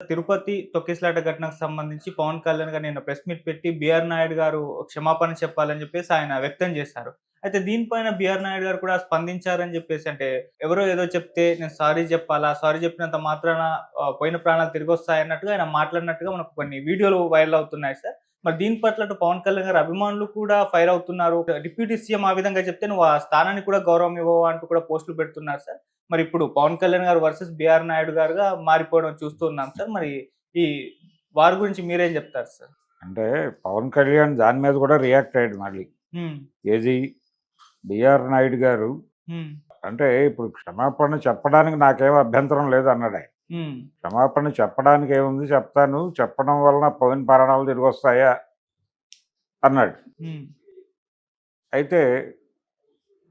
తిరుపతి తొక్కిసలాట ఘటనకు సంబంధించి పవన్ కళ్యాణ్ గారు నిన్న ప్రెస్ మీట్ పెట్టి బీఆర్ నాయుడు గారు క్షమాపణ చెప్పాలని చెప్పేసి ఆయన వ్యక్తం చేశారు. అయితే దీనిపైన బీఆర్ నాయుడు గారు కూడా స్పందించారని చెప్పేసి అంటే ఎవరో ఏదో చెప్తే నేను సారీ చెప్పాలా? సారీ చెప్పినంత మాత్రాన పోయిన ప్రాణాలు తిరిగొస్తాయన్నట్టుగా ఆయన మాట్లాడినట్టుగా మనకు కొన్ని వీడియోలు వైరల్ అవుతున్నాయి సార్. మరి దీని పట్ల అటు పవన్ కళ్యాణ్ గారి అభిమానులు కూడా ఫైర్ అవుతున్నారు. డిప్యూటీ సీఎం ఆ విధంగా చెప్తే నువ్వు ఆ స్థానానికి కూడా గౌరవం ఇవ్వవా అంటూ కూడా పోస్టులు పెడుతున్నారు సార్. మరిప్పుడు 'పవన్ కళ్యాణ్' గారు వర్సెస్ 'బీఆర్ నాయుడు' గారుగా మారిపోవడం చూస్తూ ఉన్నాం సార్. మరి ఈ వారి గురించి మీరేం చెప్తారు సార్? అంటే పవన్ కళ్యాణ్ దాని మీద కూడా రియాక్ట్ అయ్యాడు మళ్ళీ. హ్మ్. ఏది 'బీఆర్ నాయుడు' గారు హ్మ్. అంటే ఇప్పుడు క్షమాపణ చెప్పడానికి నాకేం అభ్యంతరం లేదన్నాడాయన. హ్మ్. క్షమాపణ చెప్పడానికి ఏముంది చెప్తాను. చెప్పడం వలన పోయిన ప్రాణాలు తిరిగొస్తాయా అన్నాడు. హ్మ్. అయితే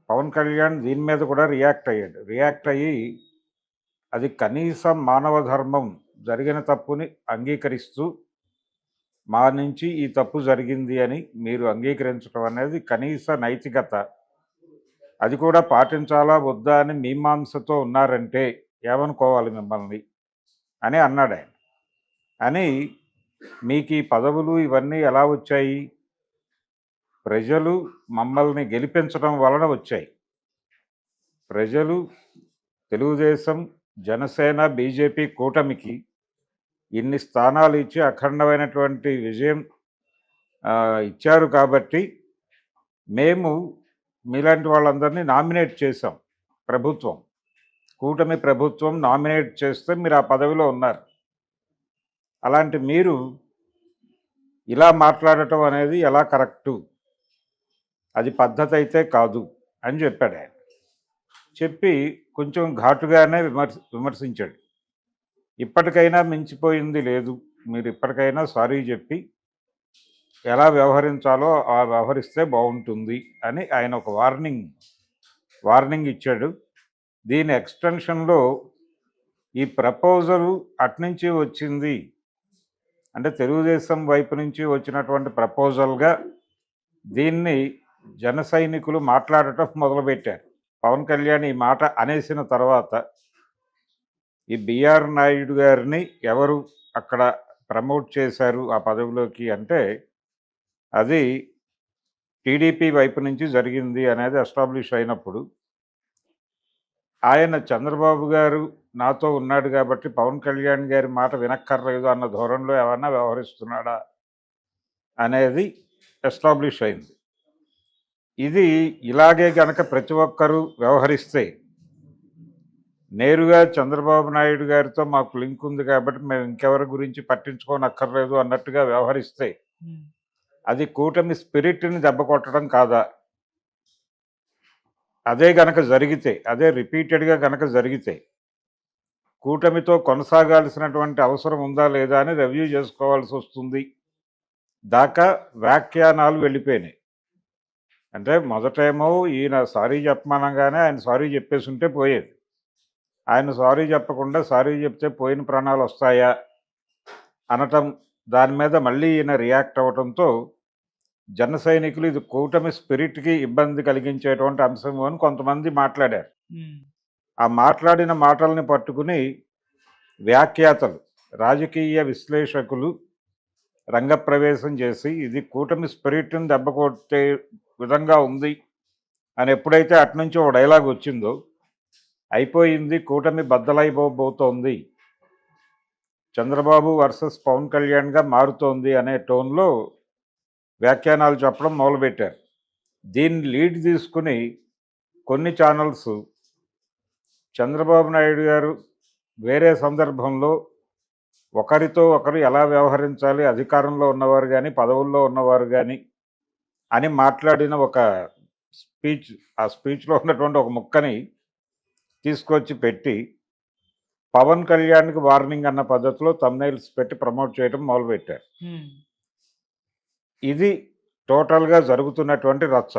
పవన్ కళ్యాణ్ దీని మీద కూడా రియాక్ట్ అయ్యాడు. రియాక్ట్ అయ్యి అది కనీసం మానవ ధర్మం జరిగిన తప్పుని అంగీకరిస్తూ మా నుంచి ఈ తప్పు జరిగింది అని మీరు అంగీకరించడం అనేది కనీస నైతికత. అది కూడా పాటించాలా వద్దా అని మీమాంసతో ఉన్నారంటే ఏమనుకోవాలి మిమ్మల్ని అని అన్నాడాయన. అని మీకు ఈ పదవులు ఇవన్నీ ఎలా వచ్చాయి? ప్రజలు మమ్మల్ని గెలిపించడం వలన వచ్చాయి. ప్రజలు తెలుగుదేశం, జనసేన, బీజేపీ కూటమికి ఇన్ని స్థానాలు ఇచ్చి అఖండమైనటువంటి విజయం ఇచ్చారు కాబట్టి మేము మీలాంటి వాళ్ళందరినీ నామినేట్ చేశాం. ప్రభుత్వం, కూటమి ప్రభుత్వం నామినేట్ చేస్తే మీరు ఆ పదవిలో ఉన్నారు. అలాంటి మీరు ఇలా మాట్లాడటం అనేది ఎలా కరెక్టు? అది పద్ధతి అయితే కాదు అని చెప్పాడు ఆయన. చెప్పి కొంచెం ఘాటుగానే విమర్శించాడు. ఇప్పటికైనా మించిపోయింది లేదు. మీరు ఇప్పటికైనా సారీ చెప్పి ఎలా వ్యవహరించాలో ఆ వ్యవహరిస్తే బాగుంటుంది అని ఆయన ఒక వార్నింగ్ ఇచ్చాడు. దీని ఎక్స్టెన్షన్లో ఈ ప్రపోజల్ అట్నుంచి వచ్చింది అంటే తెలుగుదేశం వైపు నుంచి వచ్చినటువంటి ప్రపోజల్గా దీన్ని జన సైనికులు మాట్లాడటం మొదలుపెట్టారు. పవన్ కళ్యాణ్ ఈ మాట అనేసిన తర్వాత ఈ బీఆర్ నాయుడు గారిని ఎవరు అక్కడ ప్రమోట్ చేశారు ఆ పదవిలోకి అంటే అది టీడీపీ వైపు నుంచి జరిగింది అనేది ఎస్టాబ్లిష్ అయినప్పుడు ఆయన చంద్రబాబు గారు నాతో ఉన్నాడు కాబట్టి పవన్ కళ్యాణ్ గారి మాట వినక్కర్లేదు అన్న ధోరణిలో ఏమన్నా వ్యవహరిస్తున్నాడా అనేది ఎస్టాబ్లిష్ అయింది. ఇది ఇలాగే గనక ప్రతి ఒక్కరూ వ్యవహరిస్తే నేరుగా చంద్రబాబు నాయుడు గారితో మాకు లింక్ ఉంది కాబట్టి మేము ఇంకెవరి గురించి పట్టించుకోనక్కర్లేదు అన్నట్టుగా వ్యవహరిస్తే అది కూటమి స్పిరిట్ని దెబ్బ కొట్టడం కాదా? అదే గనక జరిగితే, అదే రిపీటెడ్గా గనక జరిగితే కూటమితో కొనసాగాల్సినటువంటి అవసరం ఉందా లేదా అని రివ్యూ చేసుకోవాల్సి వస్తుంది దాకా వ్యాఖ్యానాలు వెళ్ళిపోయినాయి. అంటే మొదటేమో ఈయన సారీ చెప్పమనగానే ఆయన సారీ చెప్పేసి ఉంటే పోయేది. ఆయన సారీ చెప్పకుండా సారీ చెప్తే పోయిన ప్రాణాలు వస్తాయా అనటం, దాని మీద మళ్ళీ ఈయన రియాక్ట్ అవ్వడంతో జన సైనికులు ఇది కూటమి స్పిరిట్కి ఇబ్బంది కలిగించేటువంటి అంశం అని కొంతమంది మాట్లాడారు. ఆ మాట్లాడిన మాటల్ని పట్టుకుని వ్యాఖ్యాతలు, రాజకీయ విశ్లేషకులు రంగప్రవేశం చేసి ఇది కూటమి స్పిరిట్ని దెబ్బకొట్టే విధంగా ఉంది అని ఎప్పుడైతే అట్నుంచి ఒక డైలాగ్ వచ్చిందో అయిపోయింది, కూటమి బద్దలైపోబోతోంది, చంద్రబాబు వర్సెస్ పవన్ కళ్యాణ్గా మారుతోంది అనే టోన్లో వ్యాఖ్యానాలు చెప్పడం మొదలుపెట్టారు. దీన్ని లీడ్ తీసుకుని కొన్ని ఛానల్స్ చంద్రబాబు నాయుడు గారు వేరే సందర్భంలో ఒకరితో ఒకరు ఎలా వ్యవహరించాలి, అధికారంలో ఉన్నవారు కానీ పదవుల్లో ఉన్నవారు కానీ అని మాట్లాడిన ఒక స్పీచ్, ఆ స్పీచ్లో ఉన్నటువంటి ఒక ముక్కని తీసుకొచ్చి పెట్టి పవన్ కళ్యాణ్కి వార్నింగ్ అన్న పద్ధతిలో థంబ్నెయిల్స్ పెట్టి ప్రమోట్ చేయడం మొదలుపెట్టారు. ఇది టోటల్గా జరుగుతున్నటువంటి రచ్చ.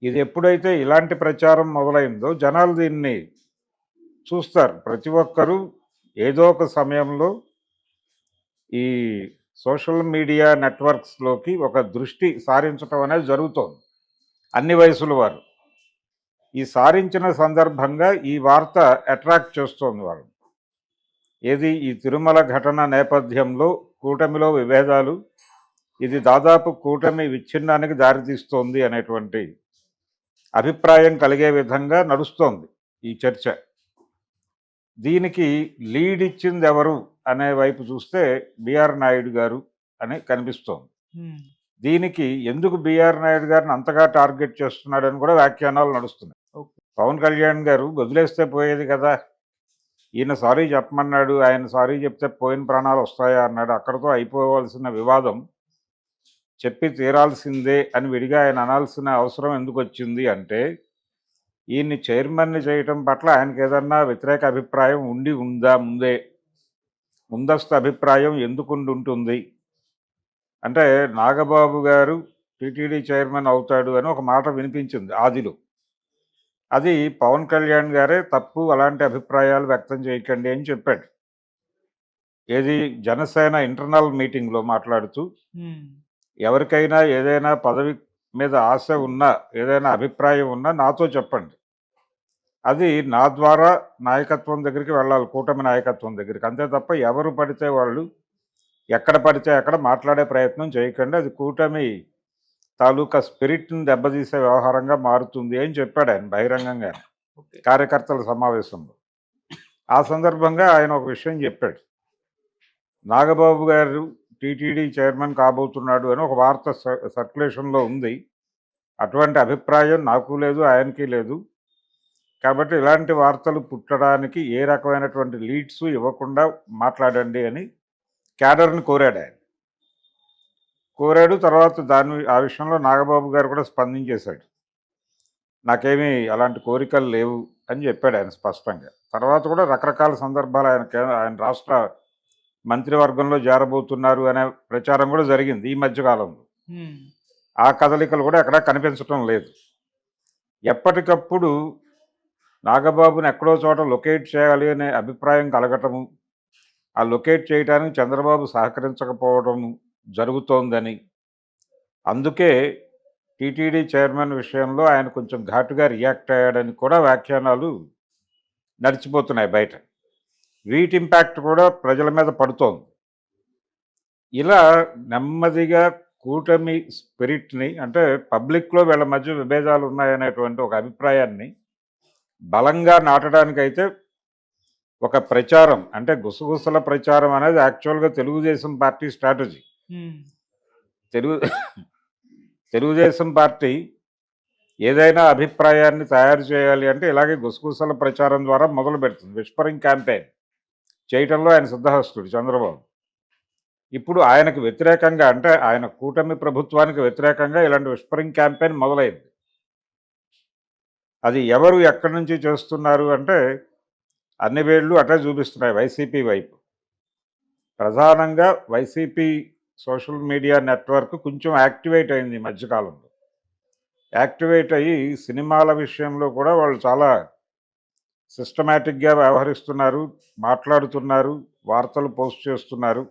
ఇది ఎప్పుడైతే ఇలాంటి ప్రచారం మొదలైందో జనాలు దీన్ని చూస్తారు. ప్రతి ఒక్కరూ ఏదో ఒక సమయంలో ఈ సోషల్ మీడియా నెట్వర్క్స్లోకి ఒక దృష్టి సారించడం అనేది జరుగుతోంది అన్ని వయసుల వారు. ఈ సారించిన సందర్భంగా ఈ వార్త అట్రాక్ట్ చేస్తోంది వాళ్ళు. ఏది ఈ తిరుమల ఘటన నేపథ్యంలో కూటమిలో విభేదాలు, ఇది దాదాపు కూటమి విచ్ఛిన్నానికి దారితీస్తోంది అనేటువంటి అభిప్రాయం కలిగే విధంగా నడుస్తోంది ఈ చర్చ. దీనికి లీడ్ ఇచ్చింది ఎవరు అనే వైపు చూస్తే బిఆర్ నాయుడు గారు అని కనిపిస్తోంది. హ్మ్. దీనికి ఎందుకు బిఆర్ నాయుడు గారిని అంతగా టార్గెట్ చేస్తున్నాడని కూడా వ్యాఖ్యానాలు నడుస్తున్నాయి. ఓకే. పవన్ కళ్యాణ్ గారు వదిలేస్తే పోయేది కదా, ఈయన సారీ చెప్పమన్నాడు, ఆయన సారీ చెప్తే పోయిన ప్రాణాలు వస్తాయా అన్నాడు, అక్కడితో అయిపోవాల్సిన వివాదం చెప్పి తీరాల్సిందే అని విడిగా ఆయన అనాల్సిన అవసరం ఎందుకు వచ్చింది అంటే, ఈయన్ని చైర్మన్ని చేయటం పట్ల ఆయనకి ఏదన్నా వ్యతిరేక అభిప్రాయం ఉందా ముందస్తు అభిప్రాయం ఎందుకు ఉంటుంది అంటే, నాగబాబు గారు టీటీడీ చైర్మన్ అవుతాడు అని ఒక మాట వినిపించింది ఆదిలో. అది పవన్ కళ్యాణ్ గారే తప్పు, అలాంటి అభిప్రాయాలు వ్యక్తం చేయకండి అని చెప్పాడు. ఏది జనసేన ఇంటర్నల్ మీటింగ్లో మాట్లాడుతూ, హ్మ్. ఎవరికైనా ఏదైనా పదవి మీద ఆశ ఉన్నా, ఏదైనా అభిప్రాయం ఉన్నా నాతో చెప్పండి, అది నా ద్వారా నాయకత్వం దగ్గరికి వెళ్ళాలి, కూటమి నాయకత్వం దగ్గరికి. అంతే తప్ప ఎవరు పడితే వాళ్ళు ఎక్కడ పడితే అక్కడ మాట్లాడే ప్రయత్నం చేయకండి, అది కూటమి తాలూకా స్పిరిట్ని దెబ్బతీసే వ్యవహారంగా మారుతుంది అని చెప్పాడు ఆయన బహిరంగంగా ఓకే. కార్యకర్తల సమావేశంలో. ఆ సందర్భంగా ఆయన ఒక విషయం చెప్పాడు, నాగబాబు గారు టీటీడీ చైర్మన్ కాబోతున్నాడు అని ఒక వార్త సర్క్యులేషన్లో ఉంది, అటువంటి అభిప్రాయం నాకు లేదు, ఆయనకి లేదు. కాబట్టి ఇలాంటి వార్తలు పుట్టడానికి ఏ రకమైనటువంటి లీడ్స్ ఇవ్వకుండా మాట్లాడండి అని క్యాడర్ని కోరాడు ఆయన. కోరాడు. తర్వాత ఆ విషయంలో నాగబాబు గారు కూడా స్పందించేశాడు, నాకేమీ అలాంటి కోరికలు లేవు అని చెప్పాడు ఆయన స్పష్టంగా. తర్వాత కూడా రకరకాల సందర్భాలు ఆయన రాష్ట్ర మంత్రివర్గంలో చేరబోతున్నారు అనే ప్రచారం కూడా జరిగింది ఈ మధ్యకాలంలో. హ్మ్. ఆ కదలికలు కూడా ఎక్కడా కనిపించటం లేదు. ఎప్పటికప్పుడు నాగబాబుని ఎక్కడో చోట లొకేట్ చేయాలి అనే అభిప్రాయం కలగటము, ఆ లొకేట్ చేయడానికి చంద్రబాబు సహకరించకపోవడము జరుగుతోందని, అందుకే టీటీడీ చైర్మన్ విషయంలో ఆయన కొంచెం ఘాటుగా రియాక్ట్ అయ్యాడని కూడా వ్యాఖ్యానాలు నడిచిపోతున్నాయి బయట. వీటి ఇంపాక్ట్ కూడా ప్రజల మీద పడుతోంది. ఇలా నెమ్మదిగా కూటమి స్పిరిట్ని, అంటే పబ్లిక్లో వీళ్ళ మధ్య విభేదాలు ఉన్నాయనేటువంటి ఒక అభిప్రాయాన్ని బలంగా నాటడానికైతే ఒక ప్రచారం, అంటే గుసగుసల ప్రచారం అనేది యాక్చువల్గా తెలుగుదేశం పార్టీ స్ట్రాటజీ. హ్మ్. తెలుగుదేశం పార్టీ ఏదైనా అభిప్రాయాన్ని తయారు చేయాలి అంటే ఇలాగే గుసగుసల ప్రచారం ద్వారా మొదలు పెడుతుంది. విస్పరింగ్ క్యాంపెయిన్ చేయటంలో ఆయన సిద్ధహస్తుడు చంద్రబాబు. ఇప్పుడు ఆయనకు వ్యతిరేకంగా, అంటే ఆయన కూటమి ప్రభుత్వానికి వ్యతిరేకంగా ఇలాంటి విస్పరింగ్ క్యాంపెయిన్ మొదలైంది. అది ఎవరు ఎక్కడి నుంచి చేస్తున్నారు అంటే అన్ని వేళ్ళు అటే చూపిస్తున్నాయి వైసీపీ వైపు. ప్రధానంగా వైసీపీ సోషల్ మీడియా నెట్వర్క్ కొంచెం యాక్టివేట్ అయింది ఈ మధ్యకాలంలో. యాక్టివేట్ అయ్యి సినిమాల విషయంలో కూడా వాళ్ళు చాలా సిస్టమేటిక్గా వ్యవహరిస్తున్నారు, మాట్లాడుతున్నారు, వార్తలు పోస్ట్ చేస్తున్నారు.